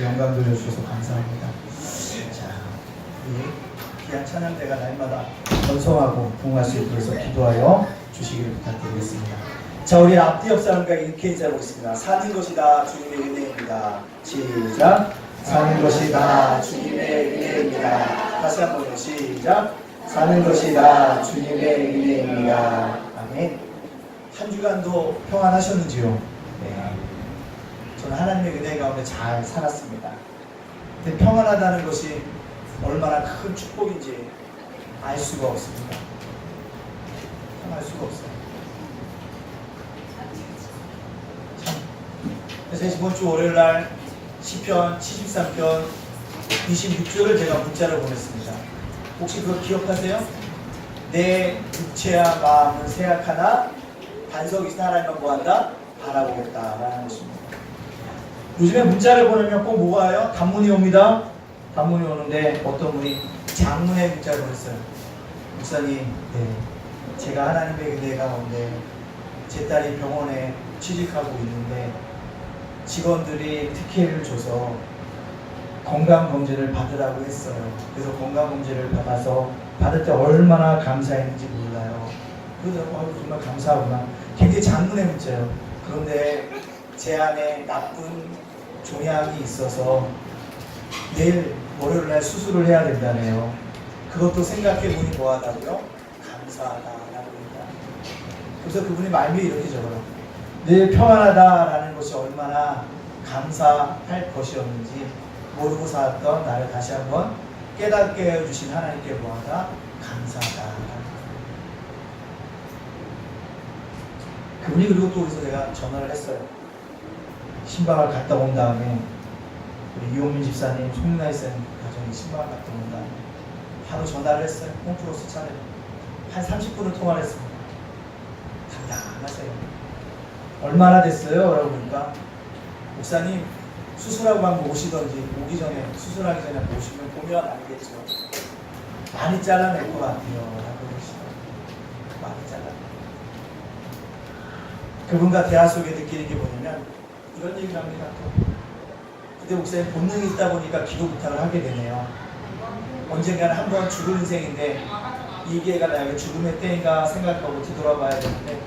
영광 돌려주셔서 감사합니다. 자, 우리 귀한 찬양대가 날마다 번성하고 부흥할 수 있도록 해서 기도하여 주시기를 부탁드리겠습니다. 자, 우리 앞뒤 옆 사람과 이렇게 인사해보겠습니다. 사는 것이다 주님의 은혜입니다. 시작. 사는 것이다 주님의 은혜입니다. 다시 한번 시작. 사는 것이다 주님의 은혜입니다. 아멘. 한 주간도 평안하셨는지요? 네. 저는 하나님의 은혜 가운데 잘 살았습니다. 근데 평안하다는 것이 얼마나 큰 축복인지 알 수가 없습니다. 알 수가 없어요. 참. 그래서 이번 주 월요일 날 시편 73편 26절을 제가 문자로 보냈습니다. 혹시 그거 기억하세요? 내 육체와 마음은 세약하나 반석이신 하나님만 뭐한다? 바라보겠다라는 것입니다. 요즘에 문자를 보내면 꼭 뭐가 와요? 단문이 옵니다. 단문이 오는데 어떤 분이 장문의 문자를 보냈어요. 목사님, 네, 제가 하나님의 은혜 가운데 제 딸이 병원에 취직하고 있는데 직원들이 특혜를 줘서 건강검진을 받으라고 했어요. 그래서 건강검진을 받아서 받을 때 얼마나 감사했는지 몰라요. 그래서 정말 감사하구나. 굉장히 장문의 문자예요. 그런데 제 안에 나쁜 종양이 있어서 내일 월요일날 수술을 해야 된다네요. 그것도 생각해보니 뭐하다고요? 감사하다라고 합니다. 그래서 그분이 말미에 이렇게 적어요. 늘 평안하다라는 것이 얼마나 감사할 것이었는지 모르고 살았던 나를 다시 한번 깨닫게 해주신 하나님께 뭐하다? 감사하다. 그분이 그리고 또 그래서 제가 전화를 했어요. 신방을 갔다 온 다음에 우리 이용민 집사님, 송윤아 쌤 가정이 신방을 갔다 온 다음에 바로 전화를 했어요. 홈플러스 차례 한 30분을 통화를 했습니다. 당당하세요. 얼마나 됐어요? 라고 보니까 목사님 수술하고 한번 오시던지 오기 전에 수술하기 전에 오시면 보면 알겠죠. 많이 잘라낼 것 같아요. 라고 그러시더라고요. 많이 잘라낼. 그분과 대화 속에 느끼는 게 뭐냐면 이런 얘기를 합니다. 근데 목사님 본능이 있다 보니까 기도 부탁을 하게 되네요. 언젠가는 한번 죽을 인생인데 이 기회가 나에게 죽음의 때인가 생각하고 뒤돌아봐야 되는데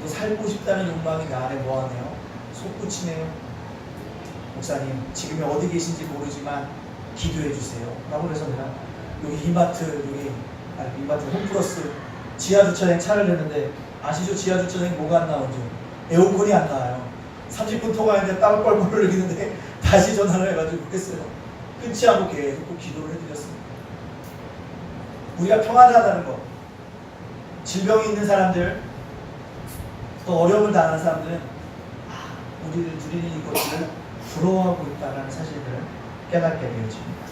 또 살고 싶다는 욕망이 나 안에 뭐하네요? 솟구치네요. 목사님 지금이 어디 계신지 모르지만 기도해 주세요. 라고 그래서 내가 여기 이마트 이마트 홈플러스 지하주차장에 차를 내는데 아시죠? 지하주차장에 뭐가 안 나오죠? 에어컨이 안 나와요. 30분 통화했는데 땀을 뻘뻘 흘리는데 다시 전화를 해가지고 했어요. 끊지 않고 계속 기도를 해드렸습니다. 우리가 평안하다는 것, 질병이 있는 사람들, 또 어려움을 당하는 사람들은 우리를 누리는 이것들을 부러워하고 있다는 사실을 깨닫게 되어집니다.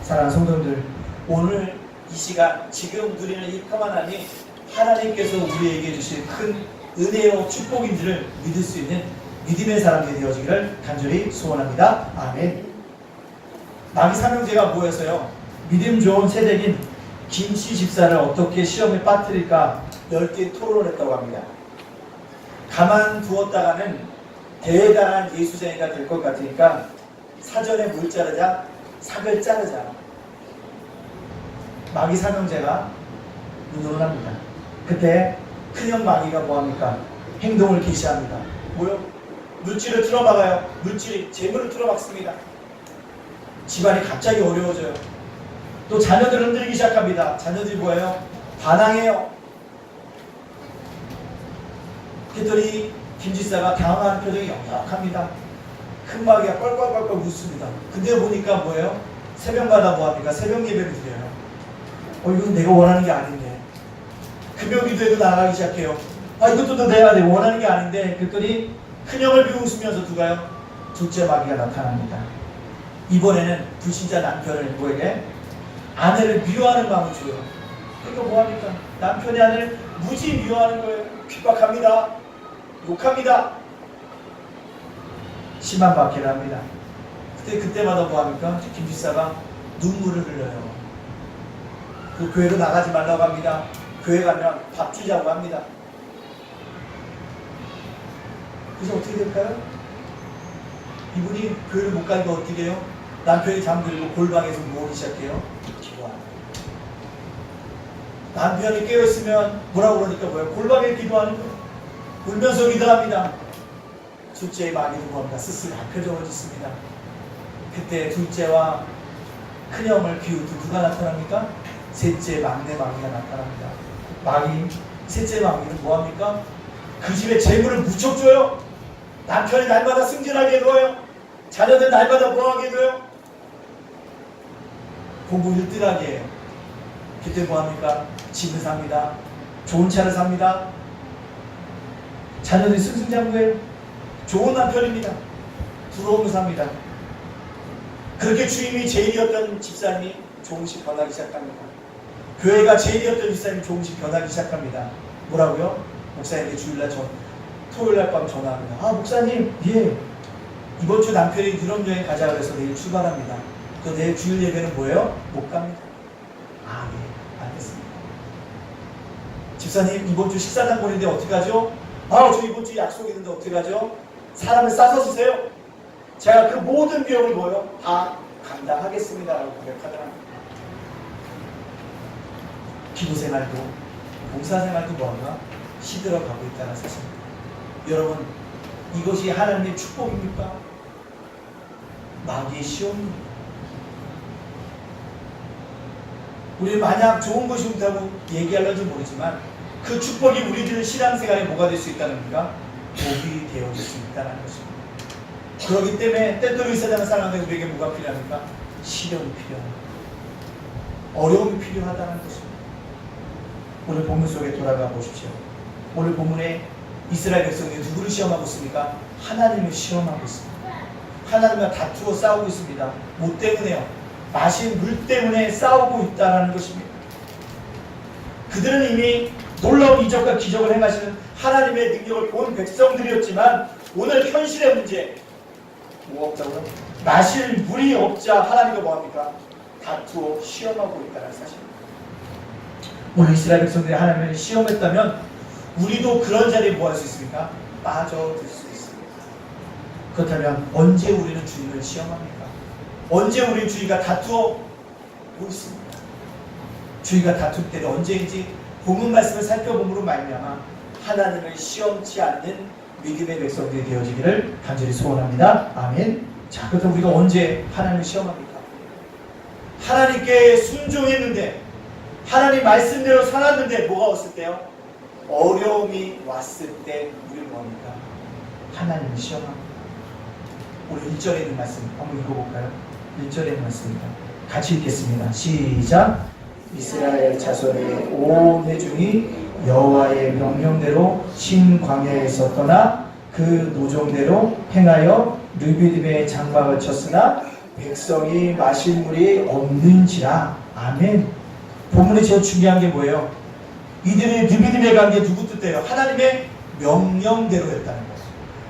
사랑하는 성도님들, 오늘 이 시간 지금 누리는 이 평안함이 하나님께서 우리에게 주신 큰 은혜요 축복인지를 믿을 수 있는 믿음의 사람이 되어지기를 간절히 소원합니다. 아멘. 마귀 삼형제가 모여서요, 믿음 좋은 세대인 김씨 집사를 어떻게 시험에 빠뜨릴까 넓게 토론을 했다고 합니다. 가만 두었다가는 대단한 예수쟁이가 될 것 같으니까 사전에 물 자르자, 삭을 자르자. 마귀 삼형제가 의논합니다. 그때 큰형 마귀가 뭐합니까? 행동을 개시합니다. 뭐요? 물질을 틀어막아요. 물질이 재물을 틀어막습니다. 집안이 갑자기 어려워져요. 또 자녀들을 흔들기 시작합니다. 자녀들이 뭐예요? 반항해요. 그랬더니 김지사가 당황하는 표정이 역력합니다. 큰 마귀가 뻘뻘뻘뻘 웃습니다. 근데 보니까 뭐예요? 새벽마다 뭐합니까? 새벽 예배를 드려요. 이건 내가 원하는 게 아닌데. 금요 기도에도 나가기 시작해요. 이것도 내가 원하는 게 아닌데. 그랬더니 큰형을 비웃으면서 누가요? 둘째 마귀가 나타납니다. 이번에는 불신자 남편을 뭐에게? 아내를 미워하는 마음을 줘요. 그러니까 뭐합니까? 남편이 아내를 무지 미워하는 거예요. 핍박합니다. 욕합니다. 심한 박해를 합니다. 그때마다 뭐합니까? 김집사가 눈물을 흘려요. 그 교회로 나가지 말라고 합니다. 교회 가면 밥 주자고 합니다. 그래서 어떻게 될까요? 이분이 교회를 못 가니까 어떻게 해요? 남편이 잠들고 골방에서 누우기 시작해요. 기도하는 거예요. 남편이 깨어있으면 뭐라고 그러니까 뭐예요? 골방에 기도하는 거예요. 울면서 기도합니다. 둘째의 마귀는 뭐합니까? 스스로 앞혀져짓습니다. 그때 둘째와 큰형을 비웃고 누가 나타납니까? 셋째 막내 마귀가 나타납니다. 마귀, 셋째 마귀는 뭐합니까? 그 집에 재물을 무척 줘요. 남편이 날마다 승진하게 해둬요. 자녀들 날마다 뭐하게 해둬요? 공부 1등하게 해요. 그때 뭐합니까? 집을 삽니다. 좋은 차를 삽니다. 자녀들이 승승장구해요. 좋은 남편입니다. 부러움을 삽니다. 그렇게 주임이 제일이었던 집사님이 조금씩 변하기 시작합니다. 교회가 제일이었던 집사님이 조금씩 변하기 시작합니다. 뭐라고요? 목사님께 주일날 토요일날 밤 전화합니다. 아 목사님, 예, 이번 주 남편이 유럽 여행 가자 그래서 내일 출발합니다. 그 내일 주일 예배는 뭐예요? 못 갑니다. 아 예, 알겠습니다. 집사님 이번 주 식사단골인데 어떻게 하죠? 아 저 이번 주 약속 있는데 어떻게 하죠? 사람을 싸서 주세요. 제가 그 모든 비용을 뭐요? 다 감당하겠습니다 라고 고백하더랍니다. 기도생활도 봉사생활도 뭔가 시들어가고 있다는 사실입니다. 여러분 이것이 하나님의 축복입니까? 마귀의 시험입니다. 우리 만약 좋은 것이 없다고 얘기하려는지 모르지만 그 축복이 우리들 신앙생활에 뭐가 될 수 있다는 겁니까? 복이 되어질 수 있다는 것입니다. 그렇기 때문에 때때로 이 세상을 살아가는 우리에게 뭐가 필요합니까? 시련이 필요합니다. 어려움이 필요하다는 것입니다. 오늘 본문 속에 돌아가 보십시오. 오늘 본문에 이스라엘 백성이 누구를 시험하고 있습니까? 하나님을 시험하고 있습니다. 하나님과 다투어 싸우고 있습니다. 뭐 때문에요? 마신 물 때문에 싸우고 있다는 것입니다. 그들은 이미 놀라운 이적과 기적을 행하시는 하나님의 능력을 본 백성들이었지만 오늘 현실의 문제 뭐가 없다고요? 마실 물이 없자 하나님과 뭐합니까? 다투어 시험하고 있다는 사실입니다. 오늘 이스라엘 백성들이 하나님을 시험했다면 우리도 그런 자리에 뭐 할 수 있습니까? 빠져들 수 있습니다. 그렇다면 언제 우리는 주님을 시험합니까? 언제 우리 주의가 다투어 오고 있습니다. 주의가 다툴 때는 언제인지 본문 말씀을 살펴봄으로 말미암아 하나님을 시험치 않는 믿음의 백성들이 되어지기를 간절히 소원합니다. 아멘. 자, 그렇다면 우리가 언제 하나님을 시험합니까? 하나님께 순종했는데 하나님 말씀대로 살았는데 뭐가 왔을 때요? 어려움이 왔을 때 우리는 뭐합니까? 하나님을 시험합니다. 오늘 1절에 있는 말씀 한번 읽어볼까요? 1절에 있는 말씀입니다. 같이 읽겠습니다. 시작. 이스라엘 자손의 온 회중이 여호와의 명령대로 신광야에서 떠나 그 노정대로 행하여 르비딤의 장막을 쳤으나 백성이 마실 물이 없는지라. 아멘. 본문에 제일 중요한 게 뭐예요? 이들이 르비딤에 간 게 누구 뜻대요? 하나님의 명령대로 했다는 거예요.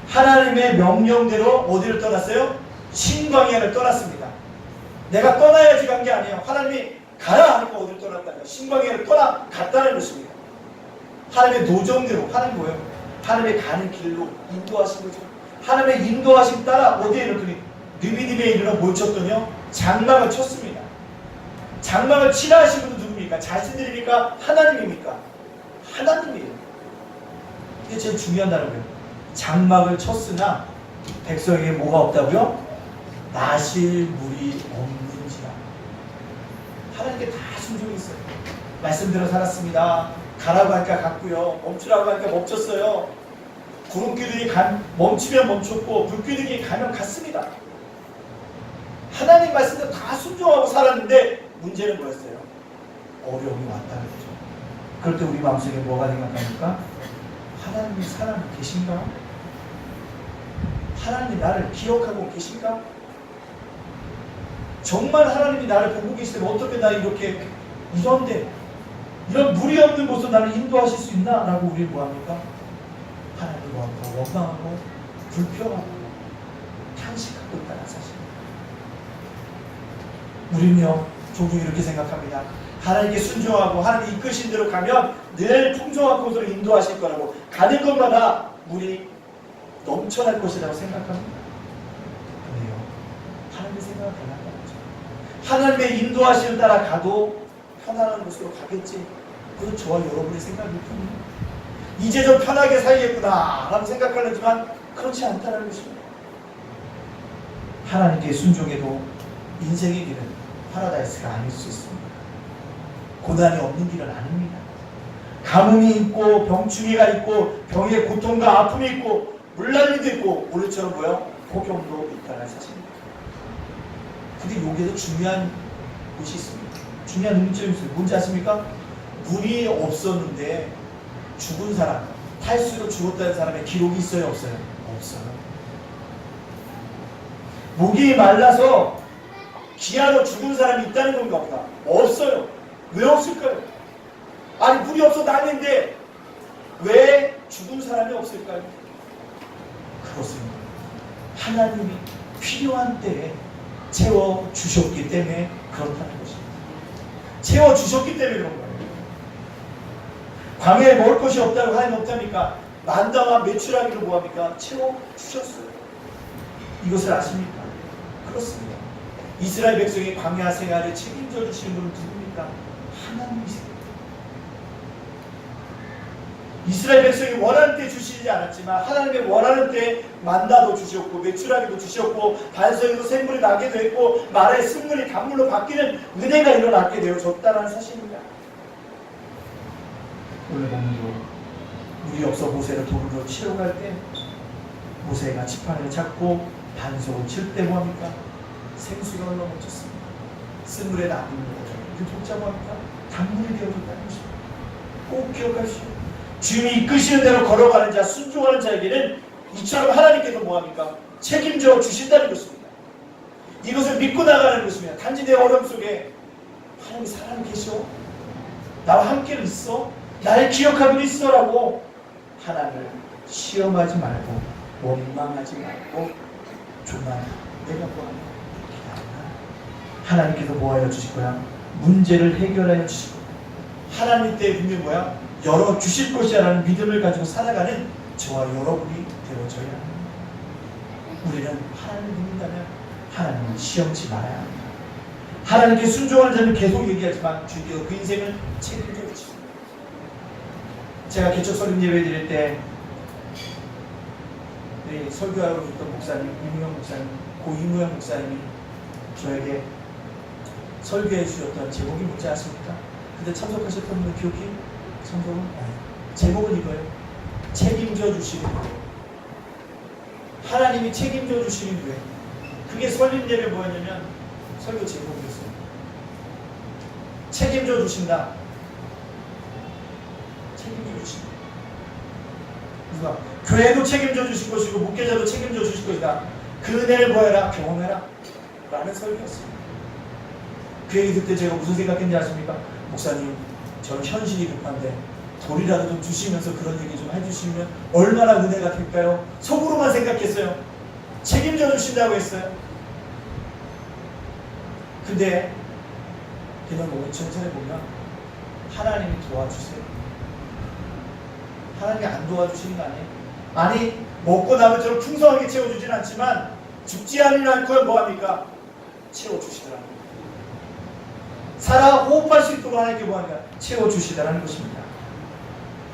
하나님의 명령대로 어디를 떠났어요? 신광야를 떠났습니다. 내가 떠나야지 간 게 아니에요. 하나님이 가라 하니까 어디를 떠났다는 거예요. 신광야를 갔다는 것입니다. 하나님의 노정대로, 하나님 뭐예요? 하나님의 가는 길로 인도하신 거죠. 하나님의 인도하심 따라 어디에 이르더니 르비딤에 이르러 뭘 쳤더니요? 장막을 쳤습니다. 장막을 치라 하신 분은 누굽니까? 자신들입니까? 하나님입니까? 하나님이에요. 이게 제일 중요한 단어예요. 장막을 쳤으나 백성에게 뭐가 없다고요? 마실 물이 없는지라. 하나님께 다 순종이 있어요. 말씀대로 살았습니다. 가라고 하니까 갔고요. 멈추라고 하니까 멈췄어요. 구름기둥이 멈추면 멈췄고 불기둥이 가면 갔습니다. 하나님 말씀대로 다 순종하고 살았는데 문제는 뭐였어요? 어려움이 왔다는 거죠. 그럴 때 우리 마음속에 뭐가 생각합니까? 하나님이 살아는 계신가? 하나님이 나를 기억하고 계신가? 정말 하나님이 나를 보고 계시다면 어떻게 나 이렇게 이런데 이런 물이 없는 곳으로 나를 인도하실 수 있나? 라고 우리 뭐합니까? 하나님을 뭐합니까? 원망하고 불평하고 탄식하고 있다는 사실. 우리는요 종종 이렇게 생각합니다. 하나님께 순종하고 하나님 이끄신 대로 가면 늘 풍성한 곳으로 인도하실 거라고 가는 것마다 물이 넘쳐날 것이라고 생각합니다. 생각을 달라한다는 거죠. 하나님의 인도하심을 따라 가도 편안한 곳으로 가겠지. 그건 저와 여러분의 생각일 뿐입니다. 이제 좀 편하게 살겠구나 라고 생각하려지만 그렇지 않다는 것입니다. 하나님께 순종해도 인생의 길은 파라다이스가 아닐 수 있습니다. 고난이 없는 길은 아닙니다. 가뭄이 있고 병충해가 있고 병의 고통과 아픔이 있고 물난리도 있고 오늘처럼 뭐요? 폭염도 있다는 사실입니다. 근데 여기에도 중요한 곳이 있습니다. 중요한 음점이 있어요. 뭔지 아십니까? 물이 없었는데 죽은 사람, 탈수로 죽었다는 사람의 기록이 있어요? 없어요? 없어요. 목이 말라서 기아로 죽은 사람이 있다는 건가 보다. 없어요. 왜 없을까요? 아니 물이 없어 난리인데 왜 죽은 사람이 없을까요? 그렇습니다. 하나님이 필요한 때에 채워주셨기 때문에 그렇다는 것입니다. 채워주셨기 때문에 그런 거예요. 광야에 먹을 것이 없다고 하나님 없답니까? 만다와 메추라기를 뭐합니까? 채워주셨어요. 이것을 아십니까? 그렇습니다. 이스라엘 백성의 광야 생활을 책임져 주시는 분은 누굽니까? 하나님이세요. 이스라엘 백성이 원하는 때 주시지 않았지만 하나님의 원하는 때 만나도 주셨고 메추라기도 주셨고 반석에도 샘물이 나게도 했고 말의 승물이 강물로 바뀌는 은혜가 일어나게 되어졌다는 사실입니다. 오늘 본문도 물이 없어 모세를 돌로 치러 갈 때 모세가 지팡이를 잡고 반석을 칠 때 뭐합니까? 생수가 흘러넘쳤습니다. 쓴물에 나무를 이렇게 돕자 뭐합니까? 강물이 되어졌다는 것입니다. 꼭 기억하시오. 주님이 이끄시는 대로 걸어가는 자, 순종하는 자에게는 이처럼 하나님께서 뭐합니까? 책임져 주신다는 것입니다. 이것을 믿고 나가는 것입니다. 단지 내 어려움 속에 하나님 사람 계셔? 나와 함께는 있어? 나를 기억하고 있어라고 하나님을 시험하지 말고 원망하지 말고 조만 내가 뭐하냐 하나님께서 뭐하여 주실 거야? 문제를 해결하여 주실 거야. 하나님 때에 분명히 뭐야? 열어주실 것이라는 믿음을 가지고 살아가는 저와 여러분이 되어져야 합니다. 우리는 하나님을 믿는다면 하나님을 시험치 말아야 합니다. 하나님께 순종하는 자는 계속 얘기하지만 주님께서 그 인생을 책임져 주십니다. 제가 개척 설립 예배 드릴 때 설교하러 오셨던 목사님, 이무영 목사님, 고 이무영 목사님이 저에게 설교해 주셨던 제목이 뭔지 아십니까? 근데 참석하셨던 분은 기억이? 참석은? 제목은 이거예요. 책임져 주시는 분. 하나님이 책임져 주시는 분. 그게 설립 예배 뭐였냐면 설교 제목이었어요. 책임져 주신다. 책임져 주신다. 누가? 교회도 책임져 주실 것이고 목회자도 책임져 주실 것이다. 그 은혜를 보여라, 경험해라 라는 설교였습니다. 그 얘기 듣때 제가 무슨 생각했는지 아십니까? 목사님, 저는 현실이 급한데 돌이라도 좀 주시면서 그런 얘기 좀 해주시면 얼마나 은혜가 될까요? 속으로만 생각했어요. 책임져 주신다고 했어요. 근데 그냥 뭐 전체를 보면 하나님이 도와주세요. 하나님이 안 도와주시는 거 아니에요? 아니 먹고 남은 처럼 풍성하게 채워주진 않지만 죽지 않으면 뭐합니까? 채워주시더라고요. 살아 호흡할 수 있도록 하나님께 뭐하니까 채워주시다라는 것입니다.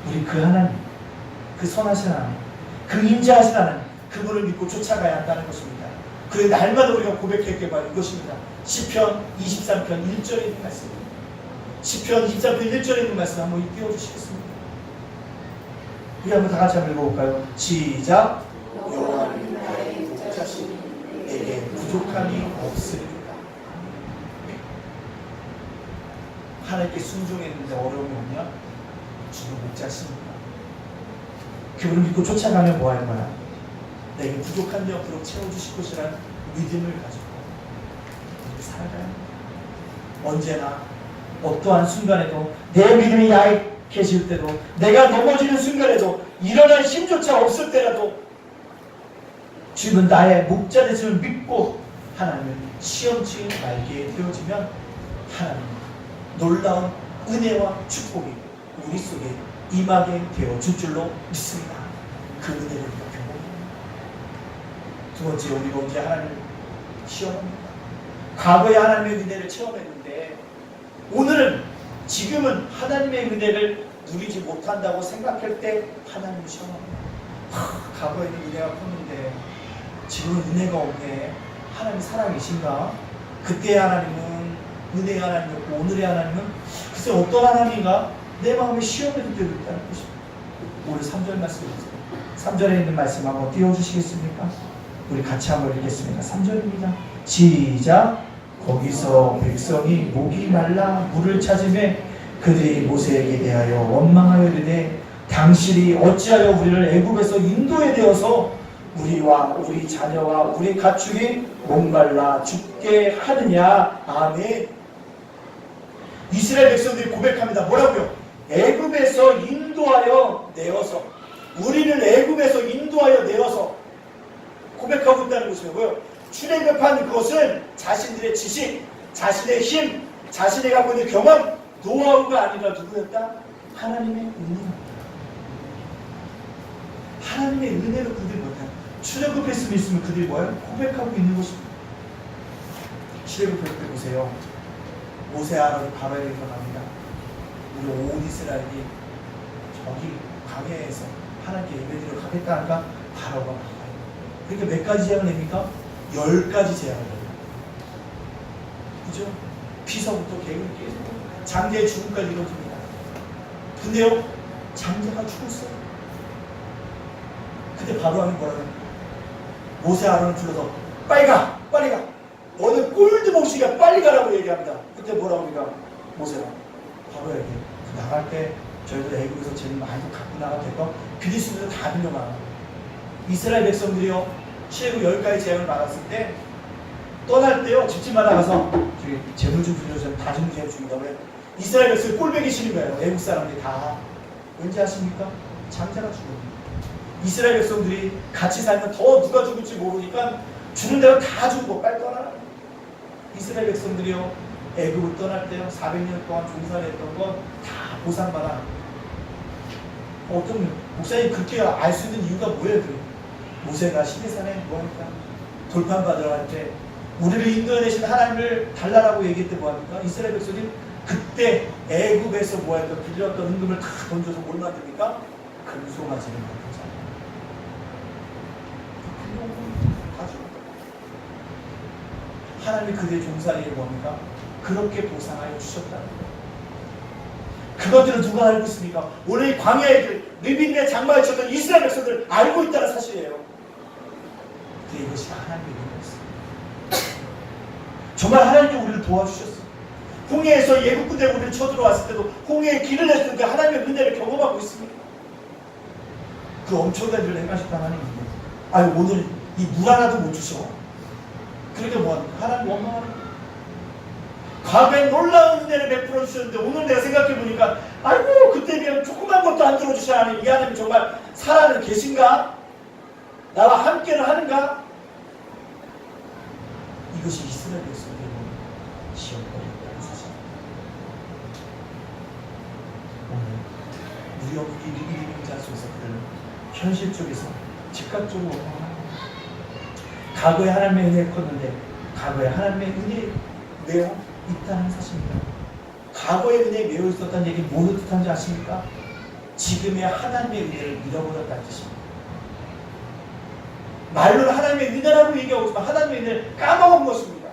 우리 그 하나님, 그 선하신 하나님, 그 인자하신 하나님, 그분을 믿고 쫓아가야 한다는 것입니다. 그의 날마다 우리가 고백했게 바로 이것입니다. 시편 23편 1절에 있는 말씀입니다. 시편 23편 1절에 있는 말씀 한번 띄워주시겠습니다. 우리 한번 다 같이 한번 읽어볼까요? 시작. 여호와는 나의 목자시니 내게 부족함이 없으리로다. 하나님께 순종했는데 어려움이 없냐? 주는 목자십니다. 그분을 믿고 쫓아가면 뭐 하는 거야? 내게 부족한 데 없도록 채워주실 것이라는 믿음을 가지고 살아가야 합니다. 언제나 어떠한 순간에도 내 믿음이 약해질 때도 내가 넘어지는 순간에도 일어날 힘조차 없을 때라도 주님은 나의 목자 되심을 믿고 하나님을 시험치 말게 되어지면 하나님 놀라운 은혜와 축복이 우리 속에 임하게 되어줄 줄로 믿습니다. 그 은혜를 경험합니다. 두 번째, 우리가 언제 하나님을 시험합니다. 과거에 하나님의 은혜를 체험했는데 오늘은 지금은 하나님의 은혜를 누리지 못한다고 생각할 때 하나님을 시험합니다. 과거에는 은혜가 컸는데 지금은 은혜가 없네. 하나님 살아계신가? 그때의 하나님은 은혜의 하나님이었고 오늘의 하나님은 글쎄 어떤 하나님인가? 내 마음에 시험을 느끼고 있다는 것입니다. 오늘 3절 말씀 보세요. 3절에 있는 말씀 한번 띄워주시겠습니까? 우리 같이 한번 읽겠습니다. 3절입니다. 시작. 거기서 백성이 목이 말라 물을 찾으매 그들이 모세에게 대하여 원망하여 이르되 당신이 어찌하여 우리를 애굽에서 인도해 되어서 우리와 우리 자녀와 우리 가축이 목말라 죽게 하느냐. 아멘. 이스라엘 백성들이 고백합니다. 뭐라고요? 애굽에서 인도하여 내어서, 우리를 애굽에서 인도하여 내어서 고백하고 있다는 것이고요. 뭐요? 출애굽한 그것은 자신들의 지식, 자신의 힘, 자신의 갖고 있는 경험, 노하우가 아니라 누구였다? 하나님의 은혜였다. 하나님의 은혜로 그들이 뭐다? 출애굽했으면 있으면 그들이 뭐예요? 고백하고 있는 것입니다. 출애굽할 때 보세요. 모세 아론이 바로에게 일어납니다. 우리 온 이스라엘이 저기 광야에서 하나님께 예배드리러 가겠다 하니까 바로가 나가요. 그러니까 몇 가지 제안을 냅니까? 10가지 제안을 해요. 그죠? 피서부터 계획을 깨고 장자의 죽음까지 이루어집니다. 근데요, 장자가 죽었어요. 그때 바로하는 뭐라고 해요? 모세 아론을 불러서 빨리 가! 빨리 가! 너는 꼴도 못 쉬게 빨리 가라고 얘기합니다. 그때 뭐라고 합니까? 모세가 바로에게 나갈 때 저희들 애국에서 제일 많이 갖고 나가 됐고 빌리스인들 다 빌려가요. 이스라엘 백성들이요 출애굽 10가지 재앙을 받았을 때 떠날 때요 집집마다 가서 재물 좀 빌려주면 다 주는 재물 준다고 해요. 이스라엘 백성이 꼴배기 싫은 거예요. 애국 사람들이 다. 왠지 아십니까? 장자가 죽어요. 이스라엘 백성들이 같이 살면 더 누가 죽을지 모르니까 주는 대로 다 주고 빨리 떠나라. 이스라엘 백성들이요 애국을 떠날 때요 400년 동안 종살이 했던 건 다 보상받아. 어떤 목사님 그렇게 알 수 있는 이유가 뭐예요? 모세가 시내산에 뭐합니까? 돌판 받으러 갈 때 우리를 인도해내신 하나님을 달라라고 얘기할 때 뭐합니까? 이스라엘 백성이 그때 애국에서 뭐할까? 빌렸던 은금을 다 던져서 뭘 만듭니까? 금송아지를 만들잖아요. 하나님이 그들의 종살이를 뭡니까? 그렇게 보상하여 주셨다는 거예요. 그것들은 누가 알고 있습니까? 오늘 광야에 르빈의 장막에 쳤던 이스라엘 백성들 알고 있다는 사실이에요. 근데 이것이 하나님의 은혜였어요. 정말 하나님께 우리를 도와주셨어요. 홍해에서 예국 군대가 우리를 쳐들어왔을 때도 홍해에 길을 냈을 때 하나님의 은혜를 경험하고 있습니다. 그 엄청난 일을 행하셨다는 하나님인데 아유 오늘 이 물 하나도 못 주셔. 그러니까 뭐합니까? 하나님 원망하는 거예요. 과거에 놀라운 은혜를 베풀어 주셨는데 오늘 내가 생각해보니까 아이고 그때 비하면 조그만 것도 안 들어주셔. 하나님 이 하나님 정말 살아는 계신가? 나와 함께는 하는가? 이것이 이스라엘 백성들의 시험거리였다는 사실입니다. 오늘 우리 어머니 리비리빙 자수에서 그들은 현실 쪽에서 즉각적으로 과거에 하나님의 은혜를 컸는데 과거에 하나님의 은혜에 매여 있다는 사실입니다. 과거의 은혜에 매여 있었다는 얘기 뭐를 뜻하는지 아십니까? 지금의 하나님의 은혜를 잃어버렸다는 뜻입니다. 말로는 하나님의 은혜라고 얘기하고 있지만 하나님의 은혜를 까먹은 것입니다.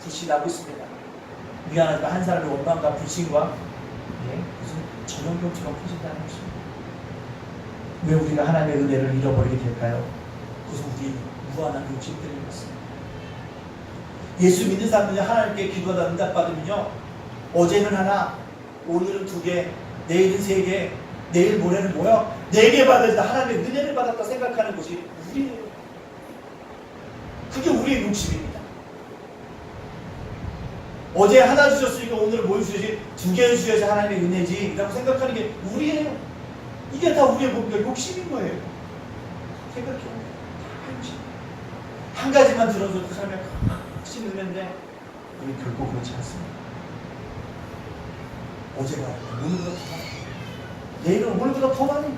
불신하고 있습니다. 미안하지만 한 사람의 원망과 불신과 무슨 전염병처럼 퍼진다는 것입니다. 왜 우리가 하나님의 은혜를 잃어버리게 될까요? 그것은 우리 무한한 욕심 때문인 것입니다. 예수 믿는 사람들이 하나님께 기도하다 응답받으면요 어제는 하나, 오늘은 2개, 내일은 3개, 내일 모레는 뭐야? 4개 받았다. 하나님의 은혜를 받았다 생각하는 것이 우리예요. 그게 우리의 욕심입니다. 어제 하나 주셨으니까 오늘 뭘 주셔야지 2개 주셔야지 하나님의 은혜지 라고 생각하는 게 우리예요. 이게 다 우리의 뭡니까? 욕심인 거예요. 생각해보면 다 욕심. 한 가지만 들어줘도 그 사람이 확실히 은혜인데 우리 결코 그렇지 않습니다. 어제가 오늘보다 더 많이, 내일은 오늘보다 더 많이,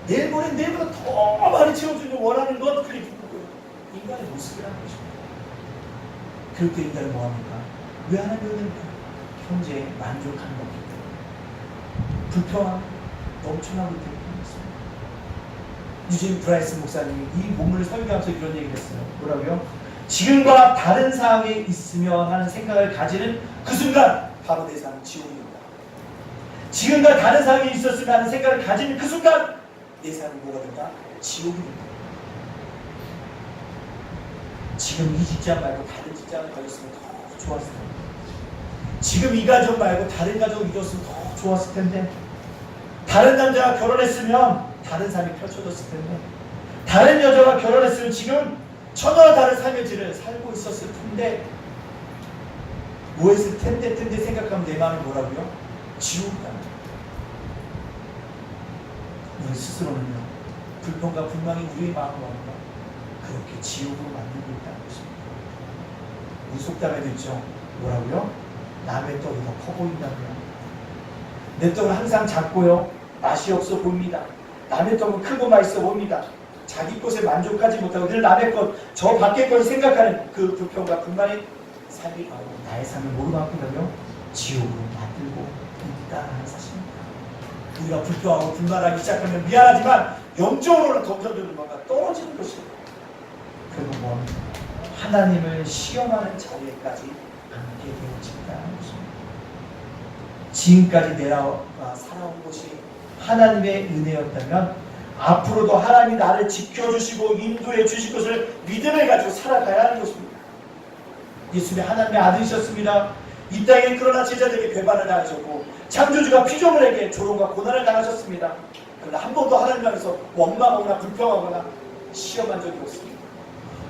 내일 모레는 내일보다 더 많이 채워주려고 원하는 것 그게 누구고요? 인간의 모습이라는 것입니다. 그럴 때 인간은 뭐합니까? 왜 하나님을 믿습니까? 현재 만족하는 것기 때문에 불평함 넘쳐나고 있기 때문입니다. 유진 브라이스 목사님이 이 본문을 설교하면서 이런 얘기를 했어요. 뭐라고요? 지금과 다른 상황에 있으면 하는 생각을 가지는 그 순간 바로 내 삶은 지옥입니다. 지금과 다른 상황에 있었으면 하는 생각을 가지는 그 순간 내 삶은 뭐가 된다? 지옥입니다. 지금 이 직장 말고 다른 직장을 가졌으면 더 좋았을 텐데, 지금 이 가족 말고 다른 가족을 이뤘으면 더 좋았을 텐데, 다른 남자가 결혼했으면 다른 삶이 펼쳐졌을 텐데, 다른 여자가 결혼했으면 지금 천하와 다른 삶의 질을 살고 있었을 텐데, 뭐 했을 텐데 생각하면 내 마음이 뭐라고요? 지옥이다. 우리 스스로는요, 불평과 불만이 우리의 마음을 뭔가 그렇게 지옥으로 만들고 있다는 것입니다. 우리 속담에도 있죠. 뭐라고요? 남의 떡이 더 커 보인다고요. 내 떡은 항상 작고요, 맛이 없어 보입니다. 남의 떡은 크고 맛있어 보입니다. 자기 것에 만족하지 못하고 늘 남의 것, 저 밖의 걸 생각하는 그 불평과 불만이 삶이 바로 나의 삶을 뭐로 바꾸려며 지옥으로 만들고 있다는 사실입니다. 우리가 불평하고 불만하기 시작하면 미안하지만 영적으로는 점점 뭔가 떨어지는 것입니다. 그리고 뭐합니까? 하나님을 시험하는 자리에까지 앉게 되어진다는 것입니다. 지금까지 내가 살아온 것이 하나님의 은혜였다면 앞으로도 하나님이 나를 지켜주시고 인도해 주실 것을 믿음을 가지고 살아가야 하는 것입니다. 예수님이 하나님의 아들이셨습니다. 이 땅에 그러나 제자들에게 배반을 당하셨고 창조주가 피조물에게 조롱과 고난을 당하셨습니다. 그러나 한 번도 하나님 앞에서 원망하거나 불평하거나 시험한 적이 없습니다.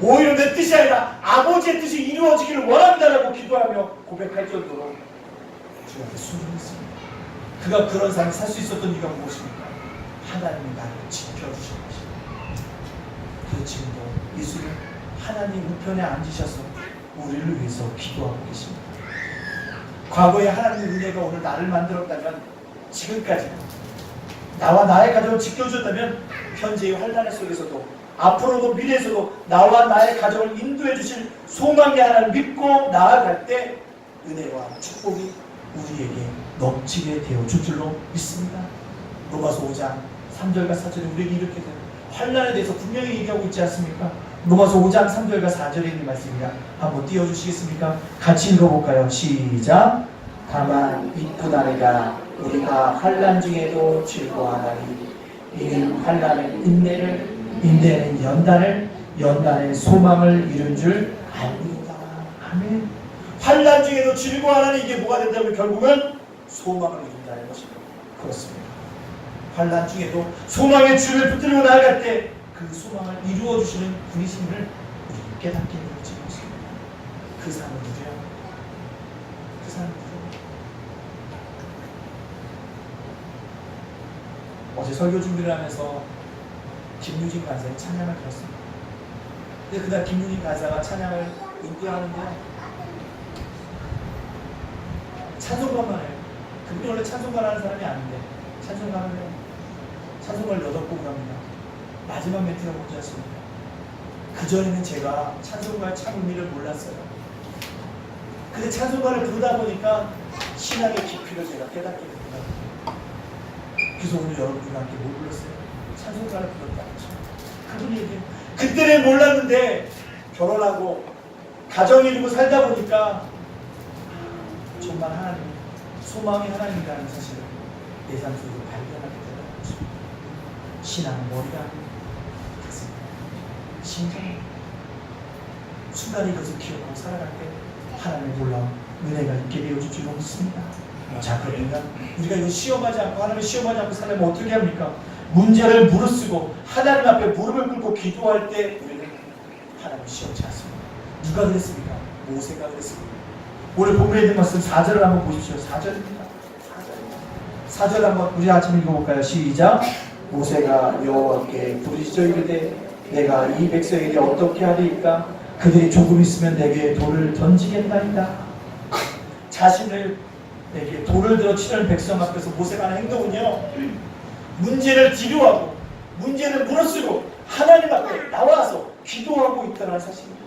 오히려 내 뜻이 아니라 아버지의 뜻이 이루어지기를 원한다라고 기도하며 고백할 정도로 주 앞에 순종했습니다. 그가 그런 삶을 살 수 있었던 이유가 무엇입니까? 하나님이 나를 지켜주신 것입니다. 그래서 지금도 예수는 하나님 우편에 앉으셔서 우리를 위해서 기도하고 계십니다. 과거에 하나님의 은혜가 오늘 나를 만들었다면, 지금까지 나와 나의 가족을 지켜주셨다면 현재의 환난 속에서도 앞으로도 미래에서도 나와 나의 가족을 인도해 주실 소망의 하나님을 믿고 나아갈 때 은혜와 축복이 우리에게 넘치게 되어 줄 줄로 믿습니다. 로마서 5장 3절과 4절에 우리에게 이렇게 돼요. 환난에 대해서 분명히 얘기하고 있지 않습니까? 로마서 5장 3절과 4절에 있는 말씀입니다. 한번 띄워주시겠습니까? 같이 읽어볼까요? 시작. 다만 이뿐아니라 우리가 환난 중에도 즐거워하나니 이는 환난은 인내를, 인내는 연단을, 연단은 소망을 이룬 줄 알고 있다. 아멘. 환난 중에도 즐거워하나니 이게 뭐가 된다면 결국은 소망을 이룬다는 것입니다. 그렇습니다. 환난 중에도 소망의 줄을 붙들고 나아갈 때 그 소망을 이루어 주시는 분이심을 우리 깨닫게 되어지는 것입니다. 그 사람은 누구야? 그 사람은 누구야? 어제 설교 준비를 하면서 김유진 간사의 찬양을 들었습니다. 근데 그날 김유진 간사가 찬양을 인도하는데 찬송가만 해요. 그분이 원래 찬송가를 하는 사람이 아닌데 찬송가를 해요. 찬송가를 8곡을 합니다. 마지막 멘트가 뭔지 아십니까? 그전에는 제가 찬송가의 참 의미를 몰랐어요. 근데 찬송가를 부르다 보니까 신앙의 깊이를 제가 깨닫게 됩니다. 그래서 오늘 여러분들과 함께 뭘 불렀어요? 찬송가를 불렀다는 거죠. 그분이 얘기해요. 그때는 몰랐는데 결혼하고 가정 이루고 살다 보니까 정말 하나님, 소망이 하나님이라는 사실을 내 삶 속으로 발견하게 되는 거죠. 신앙은 머리가 아니고 심장, 순간이 그것을 기억하고 살아갈 때 하나님의 놀라운 은혜가 있게 되어줄 줄 믿습니다. 자, 그러면 우리가 이거 시험하지 않고 하나님을 시험하지 않고 살려면 어떻게 합니까? 문제를 무릅쓰고 하나님 앞에 무릎을 꿇고 기도할 때 우리는 하나님을 시험치 않습니다. 누가 그랬습니까? 모세가 그랬습니다. 오늘 본문에 있는 말씀 4절을 한번 보십시오. 4절입니다. 4절 한번 우리 아침 읽어볼까요? 시작. 모세가 여호와께 부르짖어 이르되 내가 이 백성에게 어떻게 하리이까? 그들이 조금 있으면 내게 돌을 던지겠나이다. 자신을 내게 돌을 들어 치려는 백성 앞에서 모세가 하는 행동은요, 문제를 뒤로하고 문제를 무릅쓰고 하나님 앞에 나와서 기도하고 있다는 사실입니다.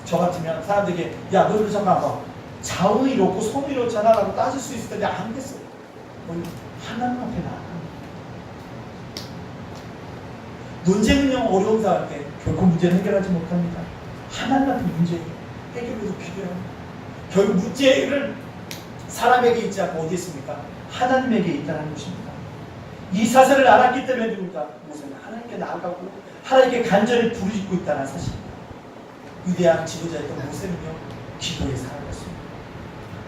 저 같으면 사람들에게 야 너희들 잠깐 봐. 좌우 이렇고 성우 이렇잖아 라고 따질 수 있을 텐데 안 됐어요. 하나님 앞에 나아가. 논쟁은요 어려운 사람 때 결코 문제를 해결하지 못합니다. 하나님 앞에 문제 해결도 필요해요. 결국 문제를 사람에게 있지 않고 어디 있습니까? 하나님에게 있다는 것입니다. 이 사실을 알았기 때문에 누굴까? 모세는 하나님께 나아가고 하나님께 간절히 부르짖고 있다는 사실입니다. 위대한 지도자였던 모세는요 기도에 살아갔습니다.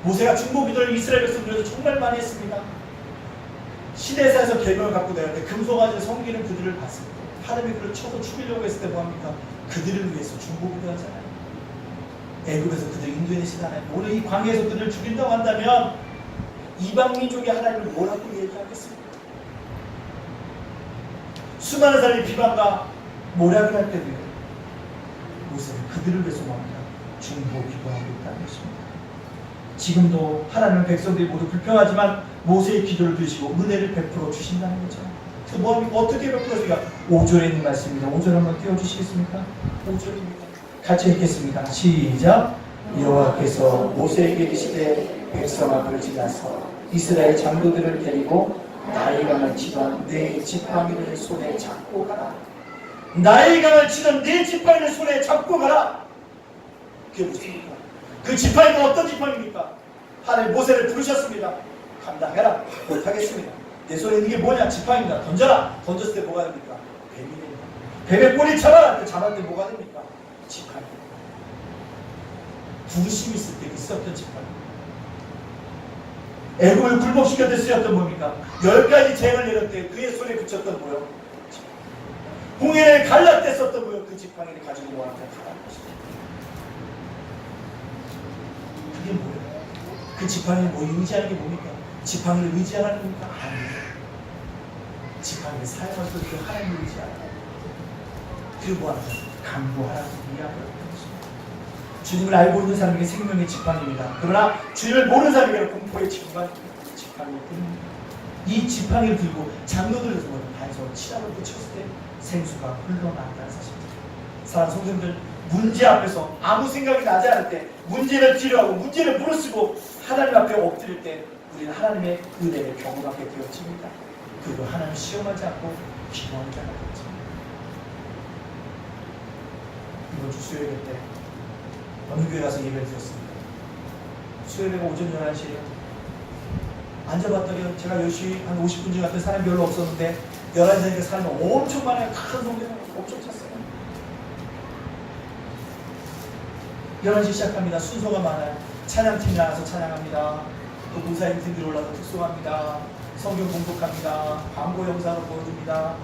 모세가 중보 기도를 이스라엘 백성들에서 정말 많이 했습니다. 시내사에서 계명을 갖고 내렸는데 금송아지 섬기는 그들을 봤습니다. 하나님이 그를 쳐서 죽이려고 했을 때 뭐합니까? 그들을 위해서 중보 기도하잖아요. 애굽에서 그들 인도해내신 하나님, 오늘 이 광야에서 그들을 죽인다고 한다면 이방민족이 하나님을 뭐라고 얘기하겠습니까? 수많은 사람이 비방과 모략을 할 때도요 모세는 그들을 위해서 뭐합니까? 중보 기도하고 있다는 것입니다. 지금도 하나님은 백성들이 모두 불평하지만 모세의 기도를 들으시고 은혜를 베풀어 주신다는 거죠. 그 뭐합니까? 어떻게 베풀어 주니까 5절에 있는 말씀입니다. 5절 한번 띄워주시겠습니까? 5절입니다. 같이 읽겠습니다. 시작. 여호와께서 모세에게 이르시되 백성 앞을 지나서 이스라엘 장로들을 데리고 나의 강을 치던 내 지팡이를 손에 잡고 가라. 나의 강을 치던 내 지팡이를 손에 잡고 가라. 그게 무엇입니까? 그 지팡이가 어떤 지팡이입니까? 하나님 모세를 부르셨습니다. 감당해라. 못하겠습니다. 내 손에 있는 게 뭐냐? 지팡이입니다. 던져라. 던졌을 때 뭐가 됩니까? 뱀이 됩니다. 뱀의 꼬리 잡아라. 잡았을 때 뭐가 됩니까? 지팡이. 부르심이 있을 때 쓰였던 지팡이. 애굽을 굴복시킬 때 쓰였던 뭡니까? 10가지 재앙을 내릴 때 그의 손에 붙였던 뭐요? 홍해를 갈라 때 썼던 뭐요? 그 지팡이를 가지고 모아한테 가라는 것입니다. 그게 뭐예요? 그 지팡이를 뭐 의지하는 게 뭡니까? 지팡이를 의지하라는 겁니까? 아니에요. 지팡이를 사용할 때 그 하나님을 의지하라. 그리고 뭐하는 거예요? 강구하라고 이야기하는 것입니다. 주님을 알고 있는 사람에게 생명의 지팡이입니다. 그러나 주님을 모르는 사람에게는 공포의 지팡이입니다. 이 지팡이를 들고 장로들에서 반석 치라를 붙였을 때 생수가 흘러나온다는 사실입니다. 사랑하는 성도님들, 문제 앞에서 아무 생각이 나지 않을 때 문제를 치료하고 문제를 무릅쓰고 하나님 앞에 엎드릴 때 우리는 하나님의 은혜를 경험하게 되어집니다. 그리고 하나님 시험하지 않고 기도하는 자가 되어집니다. 이번 주 수요일 때 어느 교회 가서 예배를 드렸습니다. 수요일에 오전 11시에 앉아봤더니 제가 열심히 한 50분쯤 갔더니 사람이 별로 없었는데 11시니까 사람이 엄청 많아요. 큰 성경을 엄청 찼어요. 11시 시작합니다. 순서가 많아요. 찬양팀이 나가서 찬양합니다. 또 문사님 팀들이 올라서 특송합니다. 성경 공독합니다. 광고 영상을 보여줍니다.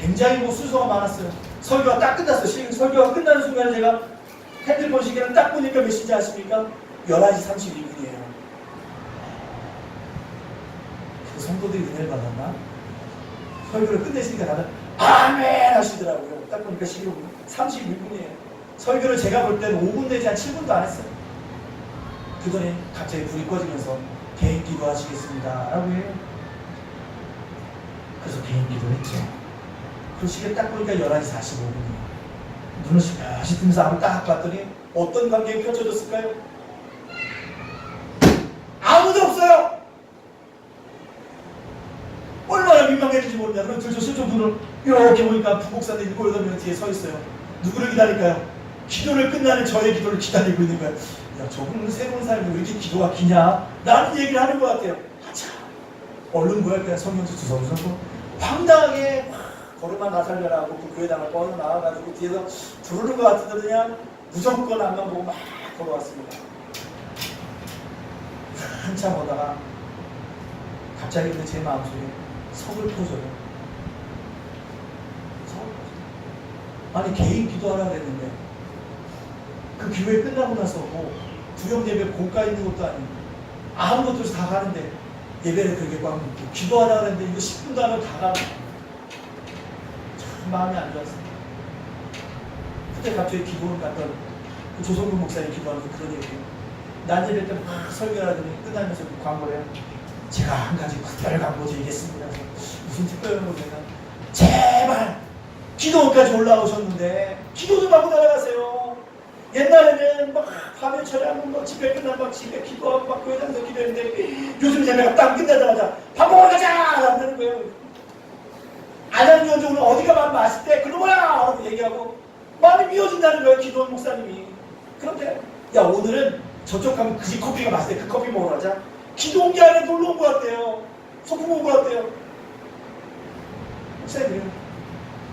굉장히 순서가 많았어요. 설교가 딱 끝났어요. 설교가 끝나는 순간에 제가 핸드폰 시계를 딱 보니까 몇 시인지 아십니까? 11시 32분이에요. 그 성도들이 은혜를 받았나? 설교를 끝내시니까 다들 아멘 하시더라고요. 딱 보니까 시계 32분이에요. 설교를 제가 볼 때는 5분 내지 한 7분도 안 했어요. 그전에 갑자기 불이 꺼지면서 개인 기도 하시겠습니다 라고 해요. 그래서 개인 기도를 했죠. 그 시계 딱 보니까 11시 45분이에요. 눈을 시퍼시 뜨면서 한번 딱 봤더니 어떤 광경이 펼쳐졌을까요? 아무도 없어요. 얼마나 민망했는지 모르냐. 그럼 저 실종 눈을 이렇게 보니까 부목사들 7, 8명 뒤에 서 있어요. 누구를 기다릴까요? 기도를 끝나는 저의 기도를 기다리고 있는 거예요. 야, 저분은 새로운 사람이 왜 이렇게 기도가 기냐? 라는 얘기를 하는 것 같아요. 아차. 얼른 뭐야? 그냥 성경수 주섬주섬 황당하게 걸음만 나살려라고 그 교회당을 뻗어 나와가지고 뒤에서 부르는 것 같은데 그냥 무조건 앞만 보고 막 걸어왔습니다. 한참 오다가 갑자기 근데 제 마음속에 서글퍼져요. 아니 개인 기도하라 그랬는데 그 교회 끝나고 나서 뭐 구역 예배 고가 있는 것도 아니고 아무것도 없이 다 가는데 예배를 그렇게 꽉 먹고 기도하라 그랬는데 이거 10분도 안 하고 다 가고 참 마음이 안 좋았어요. 그때 갑자기 기도를 갔던 그 조성근 목사님 기도하면서 그런 얘기예요. 난 예배 때 막 설교하더니 끝나면서 그 광고를 제가 한 가지 특별 광고 드리겠습니다. 무슨 특별 광고냐면 제발 기도원까지 올라오셨는데 기도 좀 하고 날아가세요. 옛날에는 막 밤에 철야하면 막 집회 끝나면 막 집에 기도하고 막 교회장도 기도했는데 요즘 예배가 딱 끝나자마자 밥 먹으러 가자! 한다는 거예요. 안양 요즘은 어디가 밥 맛있을 때 그놈아! 라고 얘기하고 마음이 미워진다는 거예요. 기도원 목사님이. 그런데 야 오늘은 저쪽 가면 그 집 커피가 맛있대. 그 커피 먹으러 가자. 기도 온 게 아니라 놀러 온 것 같대요. 소풍 온 것 같대요. 목사님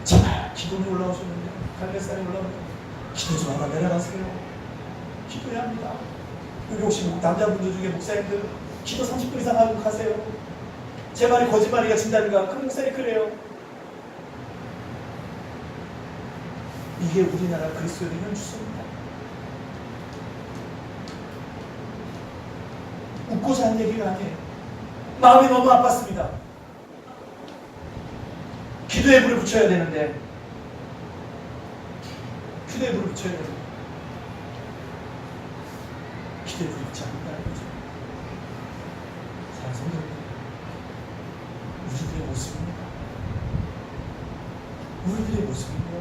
제발 기도원에 올라오셨는데 갈매산에 올라오는데 기도 좀 하나 내려가세요. 기도해야 합니다. 여기 혹시 남자분들 중에 목사님들 기도 30분 이상 하고 가세요. 제 말이 거짓말이가 진답니까? 그 목사님 그래요. 이게 우리나라 그리스도인의 현주소입니다. 웃고자 하는 얘기가 아니에요. 마음이 너무 아팠습니다. 기도에 불을 붙여야 되는데 기도에 불을 붙여야 되는데 기도에 불을 붙지 않는다는 거죠. 사랑하는 성도 우리들의 모습입니다. 우리들의 모습입니다.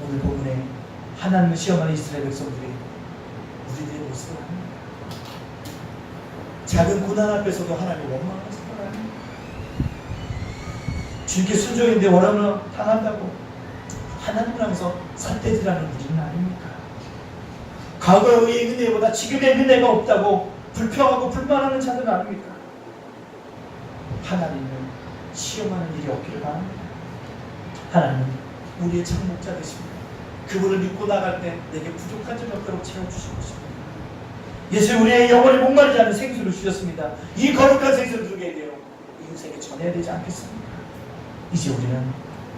오늘 본문에 하나님을 시험하는 이스라엘 백성들이 우리들의 모습을 합니다. 작은 고난 앞에서도 하나님을 원망하는 생각을 합니다. 주님께 순종인데 원함을 당한다고 하나님을 향해서 삿대질하는 우리는 아닙니까? 과거의 은혜보다 지금의 은혜가 없다고 불평하고 불만하는 자들은 아닙니까? 하나님을 시험하는 일이 없기를 바랍니다. 하나님은 우리의 장목자 되십니다. 그분을 믿고 나갈 때 내게 부족한 점이 없도록 채워주시고 싶습니다. 예수 우리의 영혼이 목마르지 않는 생수를 주셨습니다. 이 거룩한 생수를 누리게 되어 인생에 전해야 되지 않겠습니까? 이제 우리는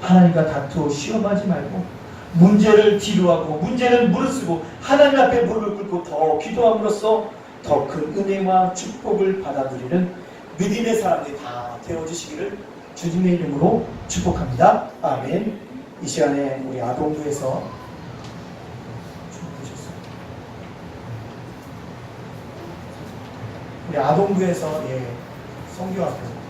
하나님과 다투어 시험하지 말고 문제를 뒤로하고 문제를 무릅쓰고 하나님 앞에 무릎을 꿇고 더 기도함으로써 더 큰 은혜와 축복을 받아들이는 믿음의 사람들이 다 되어주시기를 주님의 이름으로 축복합니다. 아멘. 이 시간에 우리 아동부에서 우리 아동부에서 성교 앞에서